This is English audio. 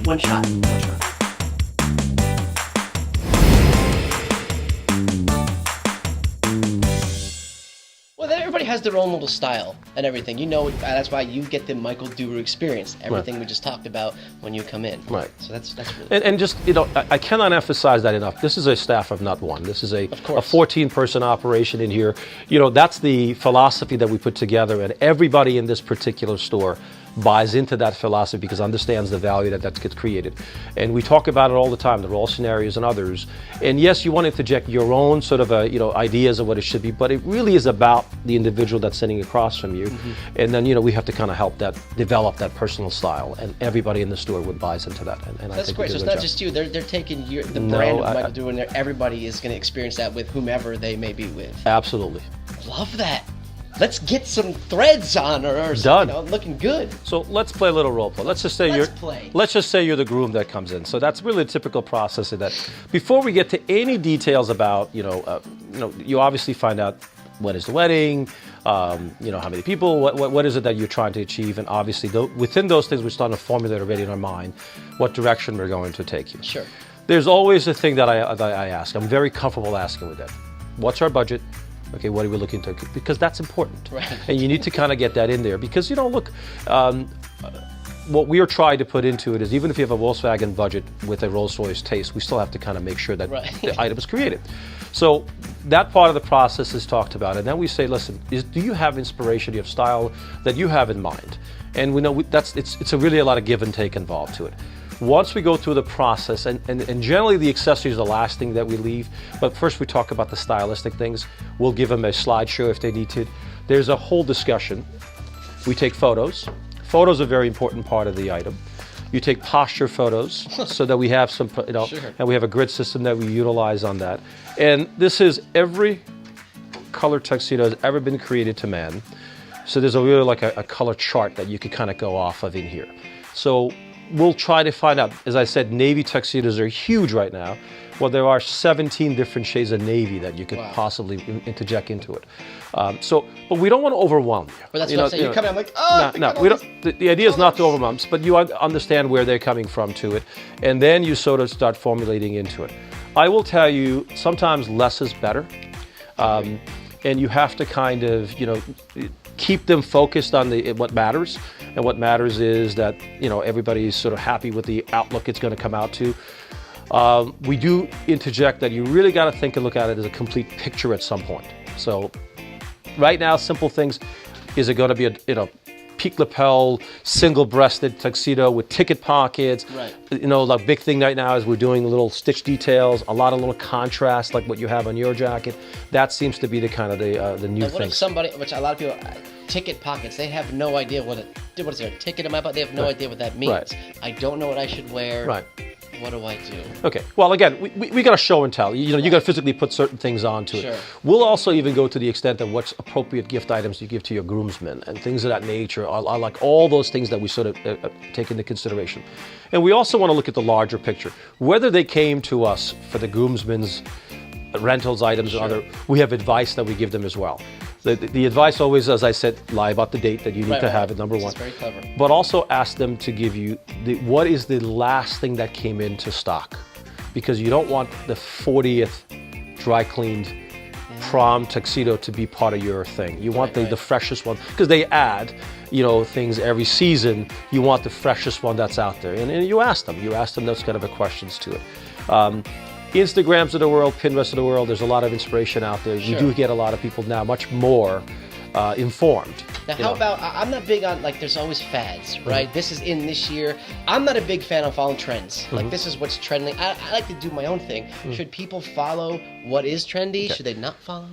One shot. One shot. Well, then everybody has their own little style and everything. You know, that's why you get the Michael Duru experience. Everything we just talked about when you come in. Right. So that's really and just, you know, I cannot emphasize that enough. This is a staff of not one. This is a 14-person operation in here. You know, that's the philosophy that we put together, and everybody in this particular store buys into that philosophy because understands the value that gets created. And we talk about it all the time, the role scenarios and others. And yes, you want to interject your own sort of ideas of what it should be, but it really is about the individual that's sitting across from you. And then, you know, we have to kind of help that develop that personal style, and everybody in the store would buys into that. And that's I think great. So it's not just you. They're taking the brand of Michael Duru, and everybody is going to experience that with whomever they may be with. Absolutely. Love that. Let's get some threads on or done. You know, looking good. So let's play a little role play. Let's just say you're the groom that comes in. So that's really a typical process of that. Before we get to any details about, you obviously find out when is the wedding, how many people, what is it that you're trying to achieve, and obviously within those things we're starting to formulate already in our mind what direction we're going to take you. Sure. There's always a thing that I ask. I'm very comfortable asking with that. What's our budget? Okay, what are we looking to? Because that's important. Right. And you need to kind of get that in there because, look, what we are trying to put into it is even if you have a Volkswagen budget with a Rolls-Royce taste, we still have to kind of make sure that the item is created. So that part of the process is talked about. And then we say, listen, do you have inspiration, do you have style that you have in mind? And we know it's really a lot of give and take involved to it. Once we go through the process, and generally the accessories are the last thing that we leave, but first we talk about the stylistic things. We'll give them a slideshow if they need to. There's a whole discussion. We take photos. Photos are a very important part of the item. You take posture photos so that we have some, Sure. And we have a grid system that we utilize on that. And this is every color tuxedo has ever been created to man. So there's really like a color chart that you could kind of go off of in here. So we'll try to find out. As I said, navy tuxedos are huge right now. Well, there are 17 different shades of navy that you could possibly interject into it. But we don't want to overwhelm you. But that's what I'm saying. You're coming, I'm like, oh, no. We don't. The idea is not to overwhelm, but you understand where they're coming from to it, and then you sort of start formulating into it. I will tell you, sometimes less is better, and you have to kind of, keep them focused on what matters. And what matters is that, everybody's sort of happy with the outlook it's going to come out to. We do interject that you really got to think and look at it as a complete picture at some point. So right now, simple things. Is it going to be a peak lapel, single-breasted tuxedo with ticket pockets? Right. The big thing right now is we're doing little stitch details, a lot of little contrast like what you have on your jacket. That seems to be the kind of the new thing. What if somebody, which a lot of people, ticket pockets, they have no idea what is there, a ticket in my pocket? They have no idea what that means. Right. I don't know what I should wear. Right. What do I do? Okay. Well, again, we got to show and tell. You got to physically put certain things onto it. We'll also even go to the extent of what's appropriate gift items you give to your groomsmen and things of that nature. I like all those things that we sort of take into consideration. And we also want to look at the larger picture. Whether they came to us for the groomsmen's rentals, items, or other, we have advice that we give them as well. The advice always, as I said, lie about the date that you need to have it, number one. That's very clever. But also ask them to give you what is the last thing that came into stock. Because you don't want the 40th dry cleaned prom tuxedo to be part of your thing. You want the freshest one, because they add, things every season. You want the freshest one that's out there. And you ask them those kind of questions to it. Instagrams of the world, Pinterest of the world, there's a lot of inspiration out there. You do get a lot of people now much more informed. Now, how about, I'm not big on, there's always fads, right? This is in this year. I'm not a big fan of following trends. This is what's trending. I like to do my own thing. Should people follow what is trendy? Should they not follow?